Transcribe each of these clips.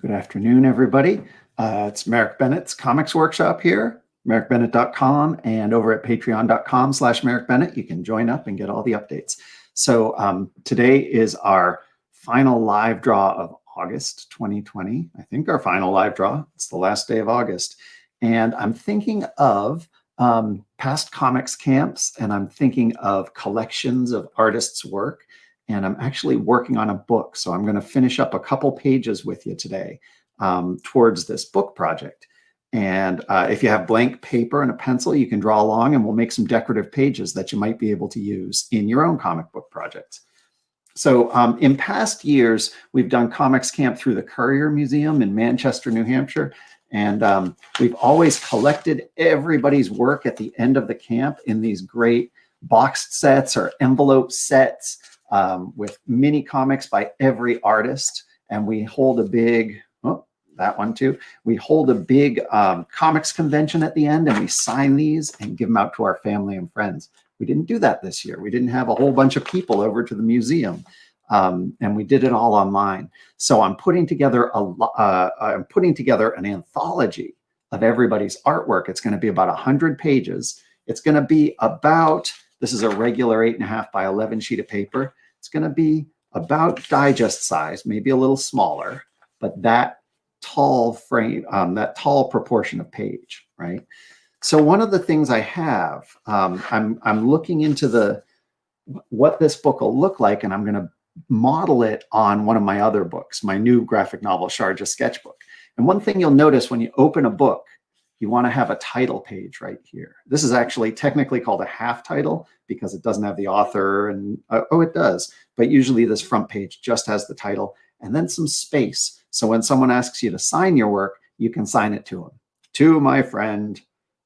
Good afternoon, everybody. It's Merrick Bennett's Comics Workshop here, merrickbennett.com, and over at patreon.com/merrickbennett, you can join up and get all the updates. So today is our final live draw of August 2020. I think our final live draw. It's the last day of August. And I'm thinking of past comics camps, and I'm thinking of collections of artists' work. And I'm actually working on a book. So I'm going to finish up a couple pages with you today towards this book project. And if you have blank paper and a pencil, you can draw along and we'll make some decorative pages that you might be able to use in your own comic book projects. So in past years, we've done Comics Camp through the Currier Museum in Manchester, New Hampshire. And we've always collected everybody's work at the end of the camp in these great boxed sets or envelope sets. With mini comics by every artist, and we hold a big, that one too, we hold a big comics convention at the end, and we sign these and give them out to our family and friends. We didn't do that this year. We didn't have a whole bunch of people over to the museum, and we did it all online. So I'm putting together an anthology of everybody's artwork. It's going to be about 100 pages. It's going to be about, this is a regular 8.5 by 11 sheet of paper. It's going to be about digest size, maybe a little smaller, but that tall frame, that tall proportion of page, right? So one of the things I have, I'm looking into what this book will look like, and I'm going to model it on one of my other books, my new graphic novel, Sharjah Sketchbook. And one thing you'll notice when you open a book, you want to have a title page right here. This is actually technically called a half title because it doesn't have the author, and it does, but usually this front page just has the title and then some space. So when someone asks you to sign your work, you can sign it to them. To my friend,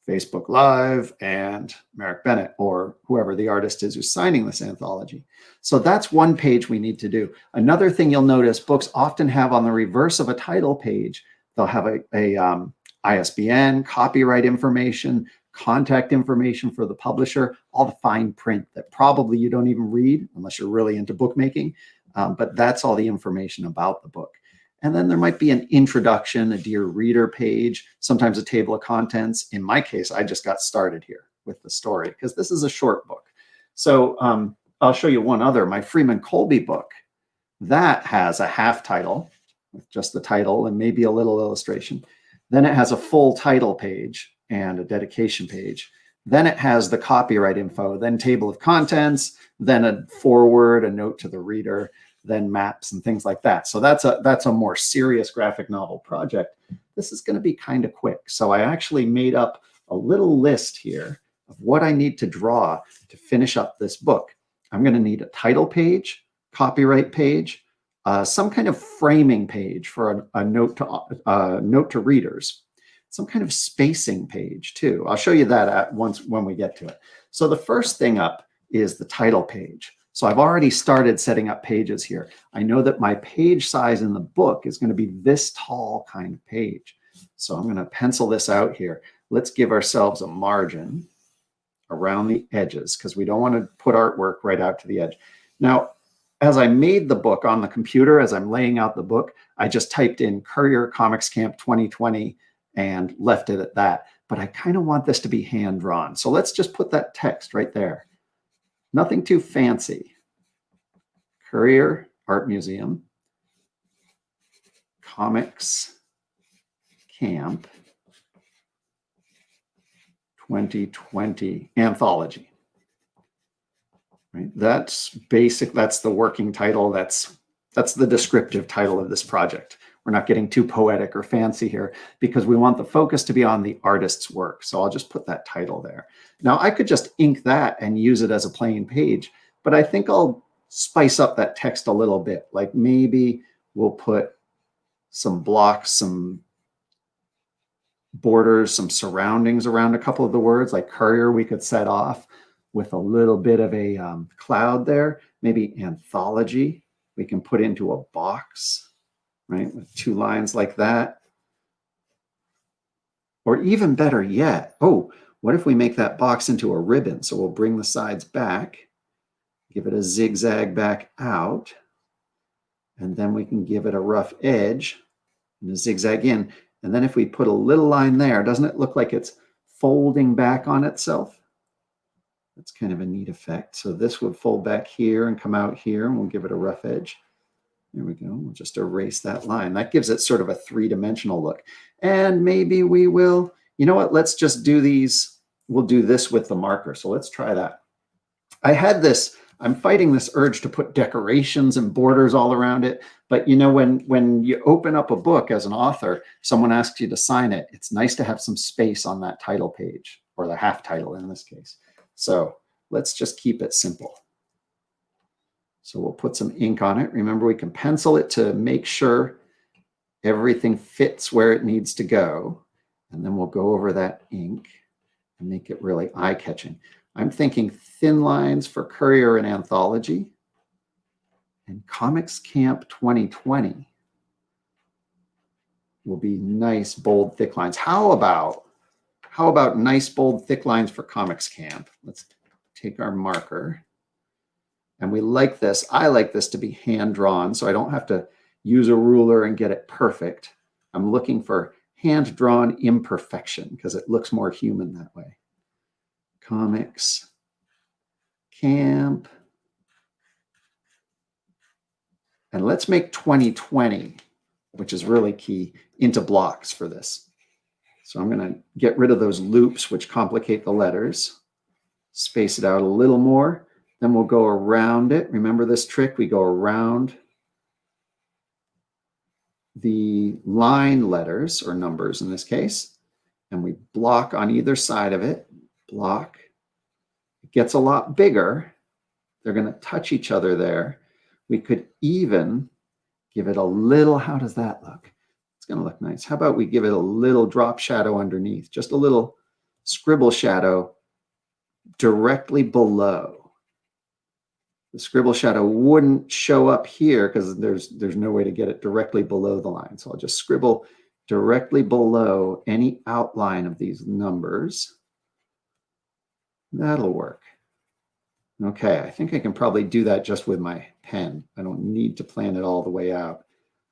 Facebook Live, and Merrick Bennett, or whoever the artist is who's signing this anthology. So that's one page we need to do. Another thing you'll notice, books often have on the reverse of a title page, they'll have a ISBN, copyright information, contact information for the publisher, all the fine print that probably you don't even read unless you're really into bookmaking, but that's all the information about the book. And then there might be an introduction, a Dear Reader page, sometimes a table of contents. In my case, I just got started here with the story because this is a short book. So I'll show you one other, my Freeman Colby book. That has a half title with just the title and maybe a little illustration. Then it has a full title page and a dedication page. Then it has the copyright info, then table of contents, then a foreword, a note to the reader, then maps and things like that. So that's a more serious graphic novel project. This is going to be kind of quick. So I actually made up a little list here of what I need to draw to finish up this book. I'm going to need a title page, copyright page, some kind of framing page for a note to readers, some kind of spacing page too. I'll show you that when we get to it. So the first thing up is the title page. So I've already started setting up pages here. I know that my page size in the book is going to be this tall kind of page. So I'm going to pencil this out here. Let's give ourselves a margin around the edges because we don't want to put artwork right out to the edge. Now, as I made the book on the computer, as I'm laying out the book, I just typed in Currier Comics Camp 2020 and left it at that. But I kind of want this to be hand-drawn. So let's just put that text right there. Nothing too fancy. Currier Art Museum, Comics Camp 2020 Anthology. Right? That's basic. That's the working title. That's the descriptive title of this project. We're not getting too poetic or fancy here because we want the focus to be on the artist's work. So I'll just put that title there. Now I could just ink that and use it as a plain page, but I think I'll spice up that text a little bit. Like maybe we'll put some blocks, some borders, some surroundings around a couple of the words. Like Currier, we could set off with a little bit of a cloud there. Maybe anthology, we can put into a box, right? With 2 lines like that. Or even better yet, what if we make that box into a ribbon? So we'll bring the sides back, give it a zigzag back out, and then we can give it a rough edge and a zigzag in. And then if we put a little line there, doesn't it look like it's folding back on itself? That's kind of a neat effect. So this would fold back here and come out here, and we'll give it a rough edge. There we go. We'll just erase that line. That gives it sort of a three-dimensional look. And maybe we will, you know what, let's just do these. We'll do this with the marker. So let's try that. I had this, I'm fighting this urge to put decorations and borders all around it. But you know, when you open up a book as an author, someone asks you to sign it, it's nice to have some space on that title page, or the half title in this case. So let's just keep it simple. So we'll put some ink on it. Remember, we can pencil it to make sure everything fits where it needs to go. And then we'll go over that ink and make it really eye-catching. I'm thinking thin lines for Courier and Anthology, and Comics Camp 2020 will be nice, bold, thick lines. How about nice, bold, thick lines for Comics Camp? Let's take our marker. And we like this. I like this to be hand-drawn, so I don't have to use a ruler and get it perfect. I'm looking for hand-drawn imperfection because it looks more human that way. Comics Camp. And let's make 2020, which is really key, into blocks for this. So I'm going to get rid of those loops, which complicate the letters. Space it out a little more. Then we'll go around it. Remember this trick? We go around the line letters, or numbers in this case, and we block on either side of it. Block. It gets a lot bigger. They're going to touch each other there. We could even give it a little, how does that look? It's going to look nice. How about we give it a little drop shadow underneath, just a little scribble shadow directly below. The scribble shadow wouldn't show up here because there's no way to get it directly below the line. So I'll just scribble directly below any outline of these numbers. That'll work. Okay, I think I can probably do that just with my pen. I don't need to plan it all the way out.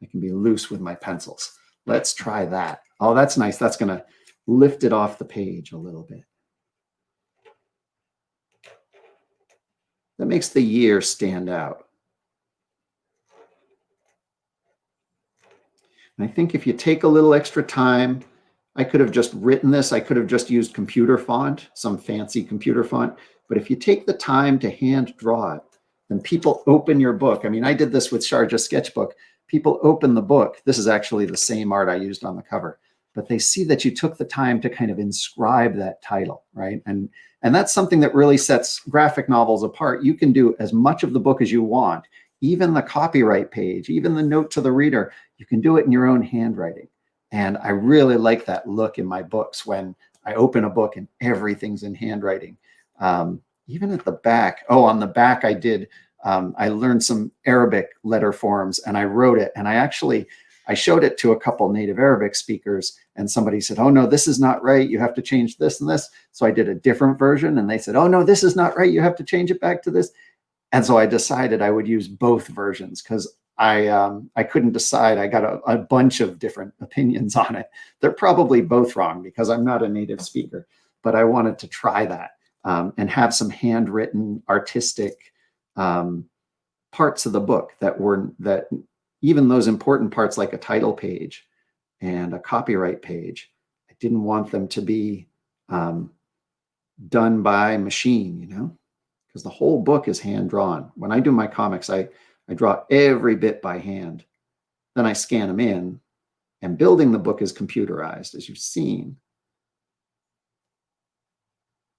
I can be loose with my pencils. Let's try that. Oh, that's nice. That's going to lift it off the page a little bit. That makes the year stand out. And I think if you take a little extra time, I could have just written this. I could have just used computer font, some fancy computer font. But if you take the time to hand draw it, then people open your book. I mean, I did this with Sharjah Sketchbook. People open the book. This is actually the same art I used on the cover. But they see that you took the time to kind of inscribe that title, right? And that's something that really sets graphic novels apart. You can do as much of the book as you want, even the copyright page, even the note to the reader. You can do it in your own handwriting. And I really like that look in my books when I open a book and everything's in handwriting. Even at the back, on the back I did, I learned some Arabic letter forms and I wrote it. And I showed it to a couple native Arabic speakers and somebody said, oh no, this is not right. You have to change this and this. So I did a different version and they said, oh no, this is not right. You have to change it back to this. And so I decided I would use both versions because I couldn't decide. I got a bunch of different opinions on it. They're probably both wrong because I'm not a native speaker, but I wanted to try that and have some handwritten artistic parts of the book that even those important parts like a title page and a copyright page, I didn't want them to be done by machine, because the whole book is hand drawn. When I do my comics, I draw every bit by hand. Then I scan them in, and building the book is computerized, as you've seen.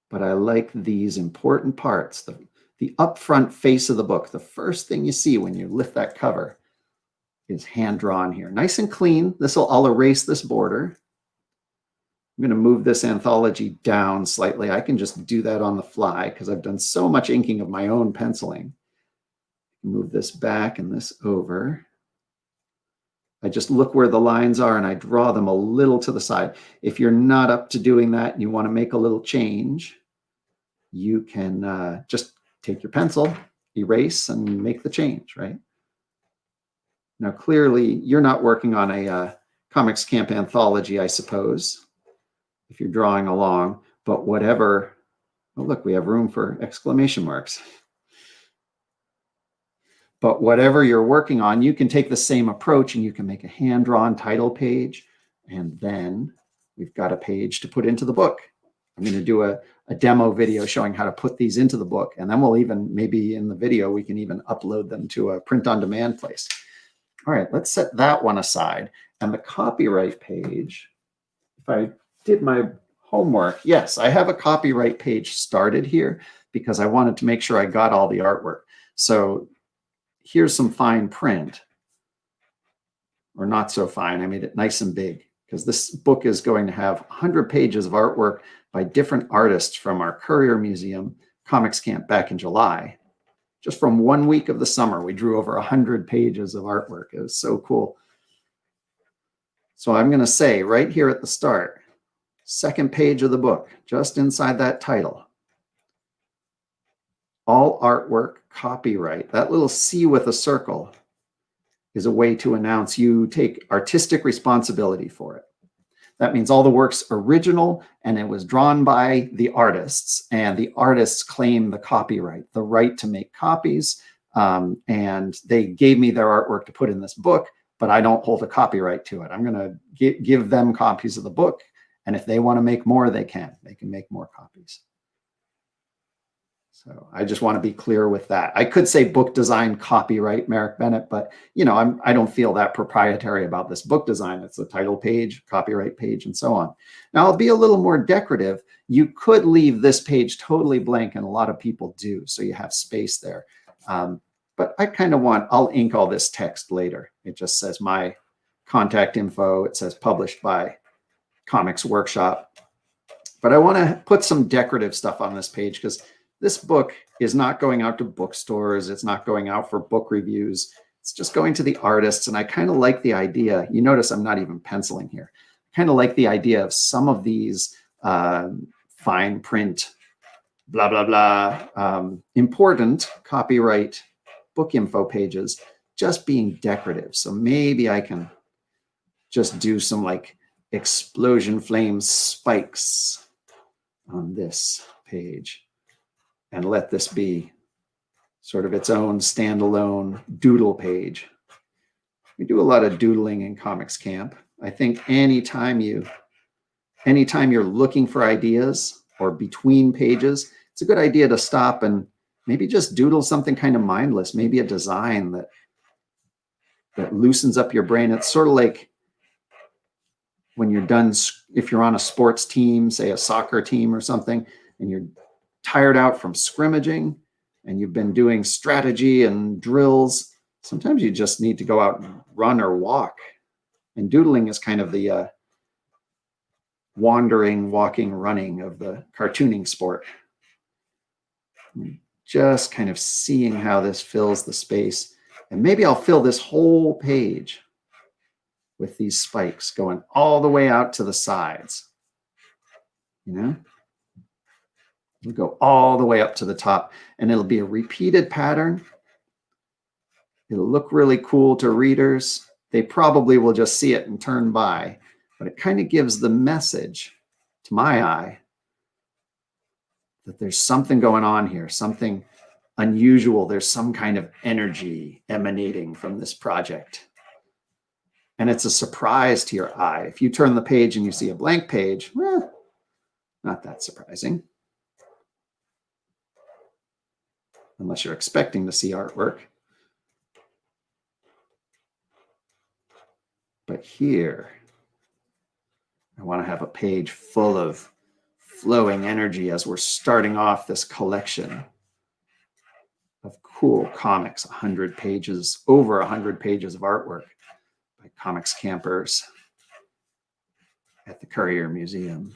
But I like these important parts, the upfront face of the book. The first thing you see when you lift that cover is hand drawn here. Nice and clean. I'll erase this border. I'm going to move this anthology down slightly. I can just do that on the fly because I've done so much inking of my own penciling. Move this back and this over. I just look where the lines are and I draw them a little to the side. If you're not up to doing that and you want to make a little change, you can just take your pencil, erase, and make the change, right? Now, clearly, you're not working on a Comics Camp anthology, I suppose, if you're drawing along. But whatever, oh, look, we have room for exclamation marks. But whatever you're working on, you can take the same approach and you can make a hand-drawn title page. And then we've got a page to put into the book. I'm going to do a demo video showing how to put these into the book. And then we'll even, maybe in the video, we can even upload them to a print-on-demand place. All right, let's set that one aside. And the copyright page, if I did my homework, yes, I have a copyright page started here because I wanted to make sure I got all the artwork. So here's some fine print, or not so fine. I made it nice and big because this book is going to have 100 pages of artwork by different artists from our Courier Museum Comics Camp back in July. Just from 1 week of the summer, we drew over 100 pages of artwork. It was so cool. So I'm going to say right here at the start, second page of the book, just inside that title, all artwork copyright. That little C with a circle is a way to announce you take artistic responsibility for it. That means all the work's original and it was drawn by the artists, and the artists claim the copyright, the right to make copies. And they gave me their artwork to put in this book, but I don't hold a copyright to it. I'm going to give them copies of the book. And if they want to make more, they can make more copies. So I just want to be clear with that. I could say book design copyright Merrick Bennett, but you know, I don't feel that proprietary about this book design. It's a title page, copyright page, and so on. Now I'll be a little more decorative. You could leave this page totally blank, and a lot of people do, so you have space there. But I kind of I'll ink all this text later. It just says my contact info. It says published by Comics Workshop. But I want to put some decorative stuff on this page because this book is not going out to bookstores. It's not going out for book reviews. It's just going to the artists. And I kind of like the idea. You notice I'm not even penciling here. I kind of like the idea of some of these fine print, blah, blah, blah, important copyright book info pages just being decorative. So maybe I can just do some like explosion flame spikes on this page and let this be sort of its own standalone doodle page. We do a lot of doodling in Comics Camp. I think anytime you're looking for ideas or between pages, it's a good idea to stop and maybe just doodle something kind of mindless, maybe a design that loosens up your brain. It's sort of like when you're done, if you're on a sports team, say a soccer team or something, and you're tired out from scrimmaging and you've been doing strategy and drills, sometimes you just need to go out and run or walk. And doodling is kind of the wandering, walking, running of the cartooning sport. Just kind of seeing how this fills the space. And maybe I'll fill this whole page with these spikes going all the way out to the sides. You know? It'll go all the way up to the top, and it'll be a repeated pattern. It'll look really cool to readers. They probably will just see it and turn by, but it kind of gives the message to my eye that there's something going on here, something unusual. There's some kind of energy emanating from this project. And it's a surprise to your eye. If you turn the page and you see a blank page, well, not that surprising. Unless you're expecting to see artwork. But here, I want to have a page full of flowing energy as we're starting off this collection of cool comics, 100 pages, over 100 pages of artwork by comics campers at the Courier Museum.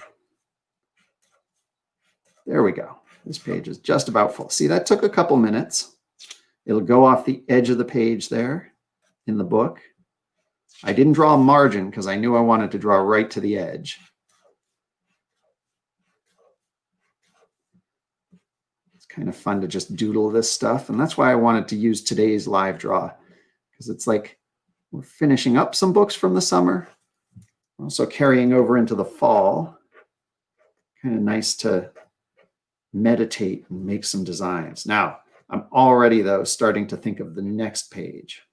There we go. This page is just about full. See, that took a couple minutes. It'll go off the edge of the page there in the book. I didn't draw a margin because I knew I wanted to draw right to the edge. It's kind of fun to just doodle this stuff. And that's why I wanted to use today's live draw, because it's like we're finishing up some books from the summer, Also carrying over into the fall, kind of nice to meditate and make some designs. Now, I'm already, though, starting to think of the next page.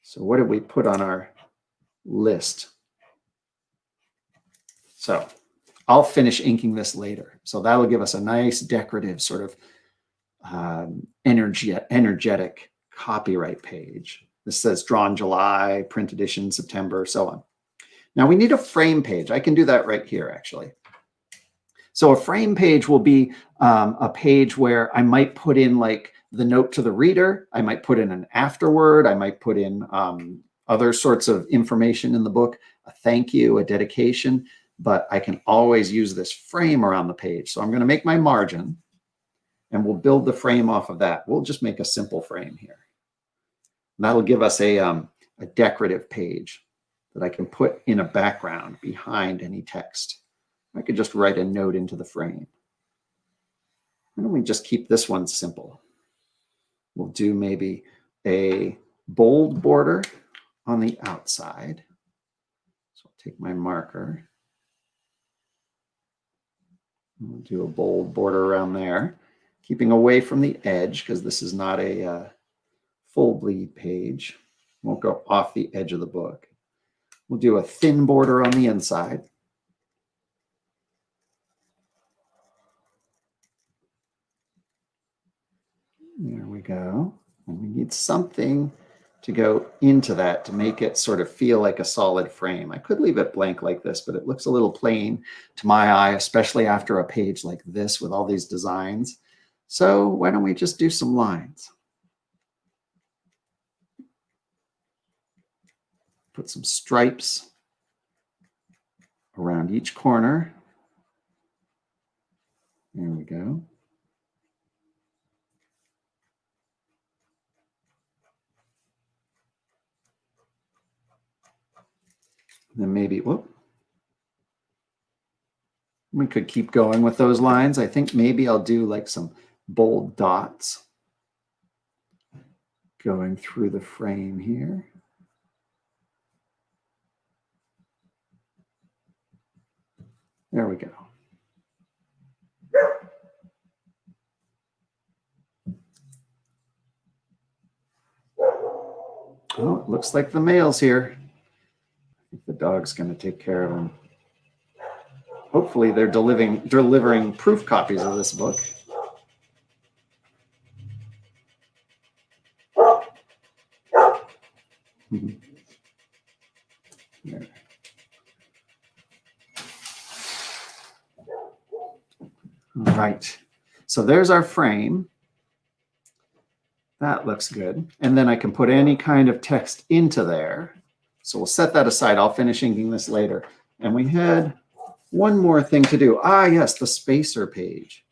So what did we put on our list? So I'll finish inking this later. So that'll give us a nice decorative sort of energetic copyright page. This says drawn July, print edition September, so on. Now we need a frame page. I can do that right here, actually. So a frame page will be a page where I might put in like the note to the reader. I might put in an afterword. I might put in other sorts of information in the book, a thank you, a dedication, but I can always use this frame around the page. So I'm going to make my margin and we'll build the frame off of that. We'll just make a simple frame here. And that'll give us a decorative page that I can put in a background behind any text. I could just write a note into the frame. Why don't we just keep this one simple? We'll do maybe a bold border on the outside. So I'll take my marker. We'll do a bold border around there, keeping away from the edge because this is not a full bleed page. Won't go off the edge of the book. We'll do a thin border on the inside. There we go. And we need something to go into that to make it sort of feel like a solid frame. I could leave it blank like this, but it looks a little plain to my eye, especially after a page like this with all these designs. So why don't we just do some lines? Put some stripes around each corner. There we go. Then maybe, whoop. We could keep going with those lines. I think maybe I'll do like some bold dots going through the frame here. There we go. Oh, it looks like the mail's here. I think the dog's going to take care of him. Hopefully they're delivering proof copies of this book. There. All right, so there's our frame. That looks good. And then I can put any kind of text into there. So we'll set that aside. I'll finish inking this later. And we had one more thing to do. Ah, yes, the spacer page.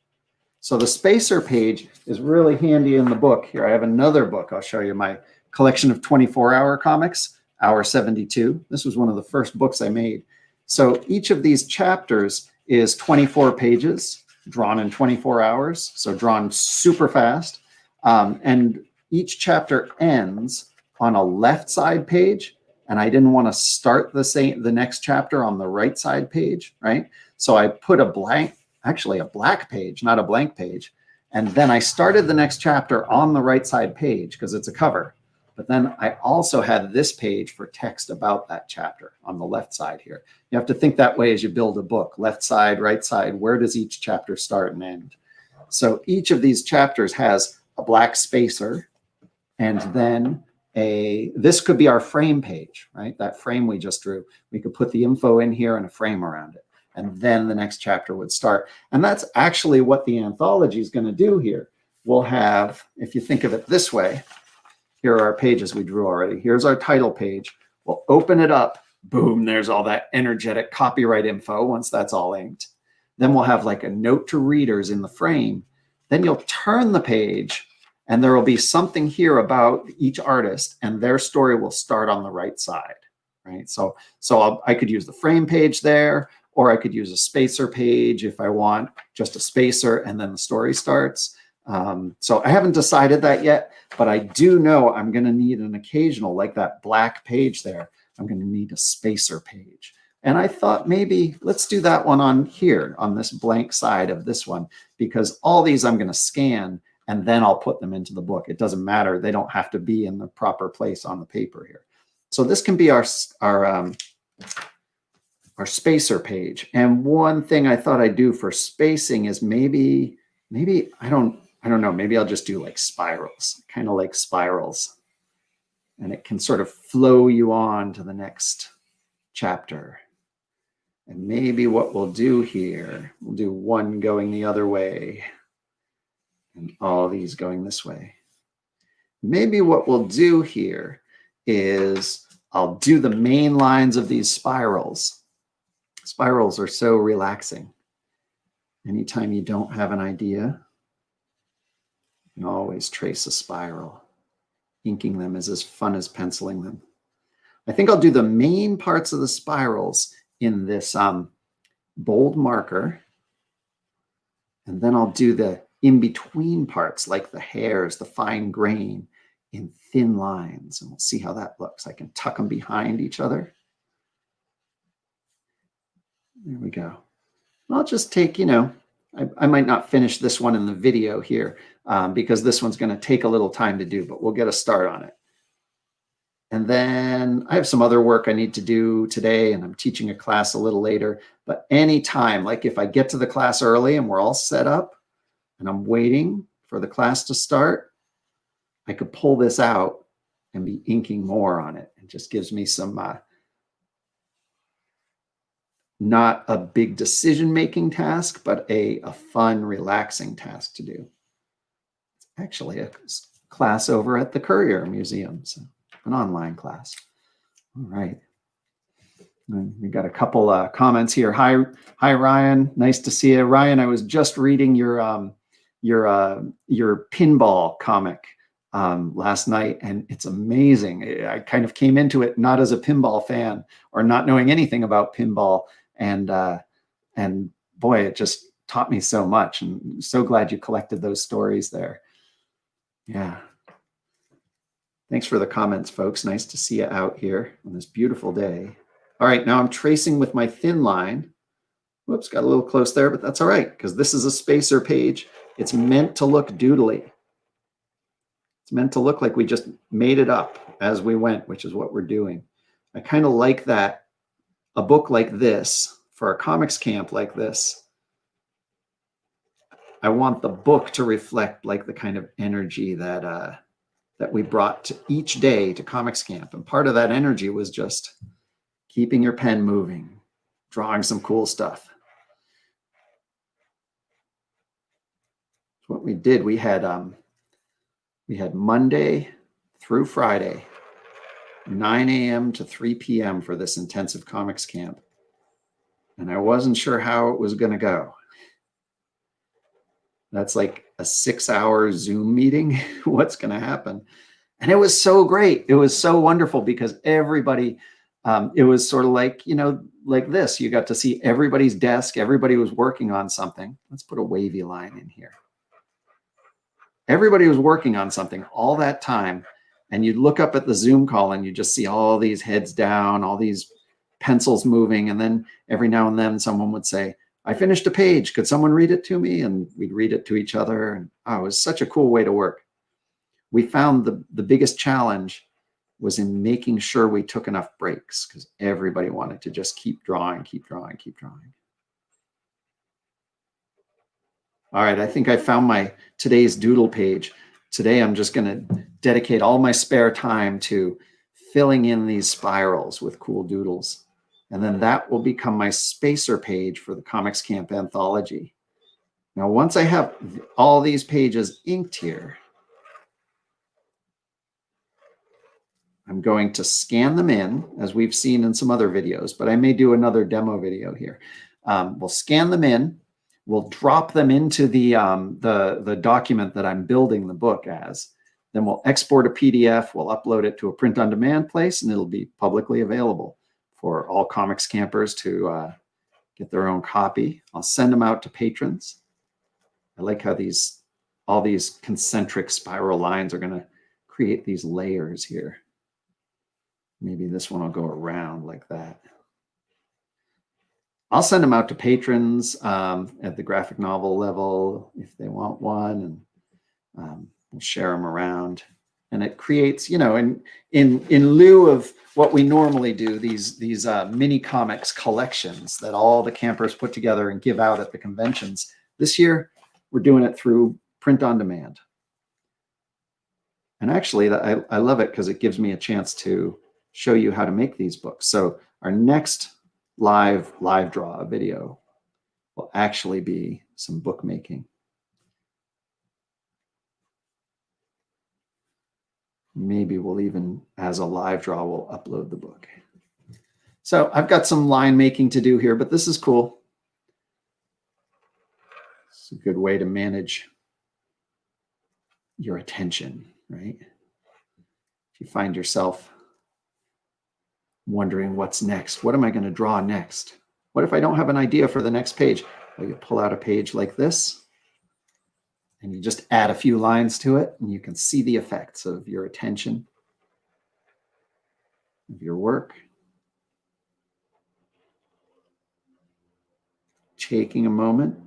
So the spacer page is really handy in the book. Here, I have another book. I'll show you my collection of 24-hour comics, Hour 72. This was one of the first books I made. So each of these chapters is 24 pages, drawn in 24 hours, so drawn super fast. And each chapter ends on a left side page, and I didn't want to start the next chapter on the right side page, right? So I put a black page, not a blank page, and then I started the next chapter on the right side page because it's a cover. But then I also had this page for text about that chapter on the left side here. You have to think that way as you build a book. Left side, right side, where does each chapter start and end? So each of these chapters has a black spacer, and then this could be our frame page, right? That frame we just drew. We could put the info in here and a frame around it, and then the next chapter would start. And that's actually what the anthology is going to do here. We'll have, if you think of it this way, here are our pages we drew already. Here's our title page. We'll open it up. Boom, there's all that energetic copyright info once that's all inked. Then we'll have like a note to readers in the frame. Then you'll turn the page and there will be something here about each artist and their story will start on the right side, right? So I could use the frame page there, or I could use a spacer page if I want just a spacer and then the story starts. So I haven't decided that yet, but I do know I'm going to need an occasional, like that black page there. I'm going to need a spacer page. And I thought maybe let's do that one on here, on this blank side of this one, because all these I'm going to scan and then I'll put them into the book. It doesn't matter. They don't have to be in the proper place on the paper here. So this can be our spacer page. And one thing I thought I'd do for spacing is maybe I don't know, maybe I'll just do like spirals, kind of like spirals. And it can sort of flow you on to the next chapter. And maybe what we'll do here, we'll do one going the other way and all these going this way. Maybe what we'll do here is I'll do the main lines of these spirals. Spirals are so relaxing. Anytime you don't have an idea, you can always trace a spiral. Inking them is as fun as penciling them. I think I'll do the main parts of the spirals in this bold marker. And then I'll do the in-between parts, like the hairs, the fine grain, in thin lines. And we'll see how that looks. I can tuck them behind each other. There we go. I'll just take, I might not finish this one in the video here because this one's going to take a little time to do, but we'll get a start on it. And then I have some other work I need to do today, and I'm teaching a class a little later. But anytime, like if I get to the class early and we're all set up and I'm waiting for the class to start, I could pull this out and be inking more on it. It just gives me some, not a big decision-making task, but a fun, relaxing task to do. It's actually a class over at the Courier Museum. So an online class. All right. And we got a couple comments here. Hi, Ryan. Nice to see you, Ryan. I was just reading your pinball comic last night, and it's amazing. I kind of came into it not as a pinball fan or not knowing anything about pinball, and boy, it just taught me so much. And so glad you collected those stories there. Yeah. Thanks for the comments, folks. Nice to see you out here on this beautiful day. All right, now I'm tracing with my thin line. Whoops, got a little close there, but that's all right, because this is a spacer page. It's meant to look doodly. It's meant to look like we just made it up as we went, which is what we're doing. I kind of like that. A book like this, for a comics camp like this, I want the book to reflect like the kind of energy that that we brought to each day to comics camp. And part of that energy was just keeping your pen moving, drawing some cool stuff. What we did, we had Monday through Friday, 9 a.m. to 3 p.m. for this intensive comics camp. And I wasn't sure how it was going to go. That's like a 6-hour Zoom meeting. What's going to happen? And it was so great. It was so wonderful because everybody, it was sort of like, like this. You got to see everybody's desk. Everybody was working on something. Let's put a wavy line in here. Everybody was working on something all that time. And you'd look up at the Zoom call and you just see all these heads down, all these pencils moving. And then every now and then someone would say, I finished a page. Could someone read it to me? And we'd read it to each other. And it was such a cool way to work. We found the biggest challenge was in making sure we took enough breaks because everybody wanted to just keep drawing, keep drawing, keep drawing. All right, I think I found today's doodle page. Today, I'm just going to dedicate all my spare time to filling in these spirals with cool doodles. And then that will become my spacer page for the Comics Camp Anthology. Now, once I have all these pages inked here, I'm going to scan them in, as we've seen in some other videos, but I may do another demo video here. We'll scan them in. We'll drop them into the document that I'm building the book as. Then we'll export a PDF. We'll upload it to a print-on-demand place, and it'll be publicly available for all comics campers to get their own copy. I'll send them out to patrons. I like how all these concentric spiral lines are going to create these layers here. Maybe this one will go around like that. I'll send them out to patrons at the graphic novel level if they want one, and we'll share them around. And it creates, in lieu of what we normally do, these mini comics collections that all the campers put together and give out at the conventions. This year, we're doing it through print on demand. And actually, I love it because it gives me a chance to show you how to make these books. So our next live draw video will actually be some bookmaking. Maybe we'll even, as a live draw, we'll upload the book. So I've got some line making to do here, but this is cool. It's a good way to manage your attention, right? If you find yourself wondering what's next, what am I going to draw next? What if I don't have an idea for the next page? Well, you pull out a page like this, and you just add a few lines to it, and you can see the effects of your attention, of your work. Taking a moment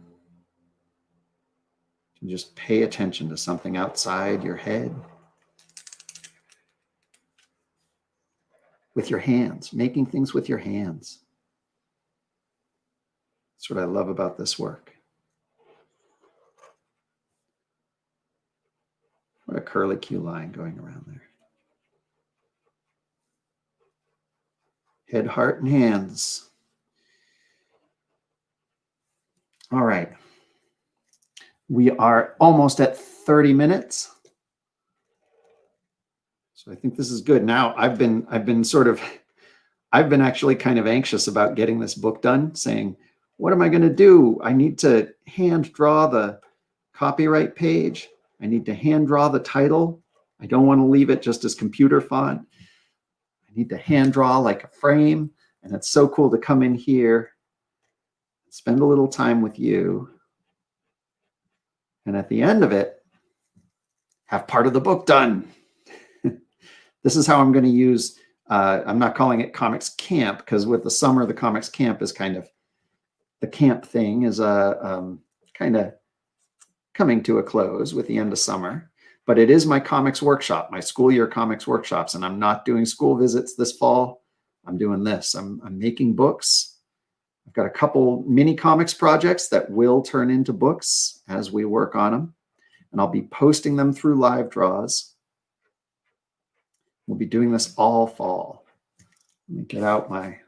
to just pay attention to something outside your head. With your hands, making things with your hands. That's what I love about this work. What a curlicue line going around there. Head, heart, and hands. All right. We are almost at 30 minutes. So I think this is good. Now I've been actually kind of anxious about getting this book done, saying, what am I going to do? I need to hand draw the copyright page. I need to hand draw the title. I don't want to leave it just as computer font. I need to hand draw like a frame. And it's so cool to come in here, spend a little time with you. And at the end of it, have part of the book done. This is how I'm going to use, I'm not calling it Comics Camp, because with the summer, the Comics Camp is kind of, the camp thing is kind of coming to a close with the end of summer. But it is my comics workshop, my school year comics workshops, and I'm not doing school visits this fall. I'm doing this. I'm making books. I've got a couple mini comics projects that will turn into books as we work on them. And I'll be posting them through live draws. We'll be doing this all fall. Let me get out my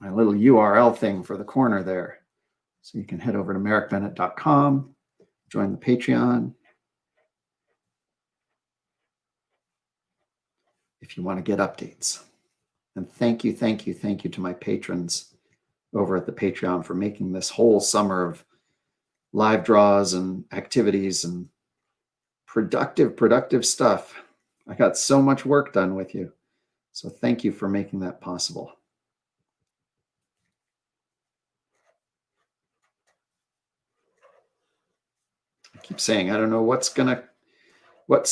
little URL thing for the corner there. So you can head over to merrickbennett.com, join the Patreon. If you want to get updates. And thank you to my patrons over at the Patreon for making this whole summer of live draws and activities and productive stuff. I got so much work done with you. So thank you for making that possible. I keep saying, I don't know what's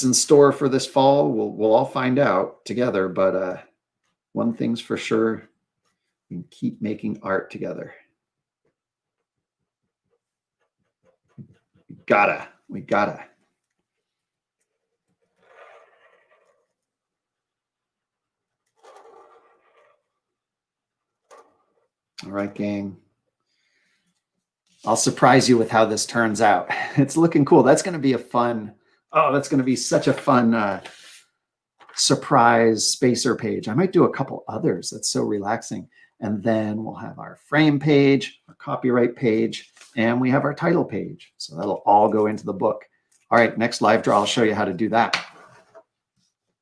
in store for this fall. We'll all find out together, but one thing's for sure, we can keep making art together. We gotta. All right, gang. I'll surprise you with how this turns out. It's looking cool. That's going to be that's going to be such a fun surprise spacer page. I might do a couple others. That's so relaxing. And then we'll have our frame page, our copyright page, and we have our title page. So that'll all go into the book. All right, next live draw, I'll show you how to do that.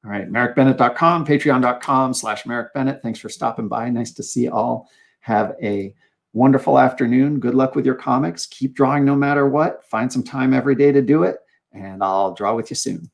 All right, merrickbennett.com, patreon.com/merrickbennett. Thanks for stopping by. Nice to see you all. Have a wonderful afternoon. Good luck with your comics. Keep drawing no matter what. Find some time every day to do it, and I'll draw with you soon.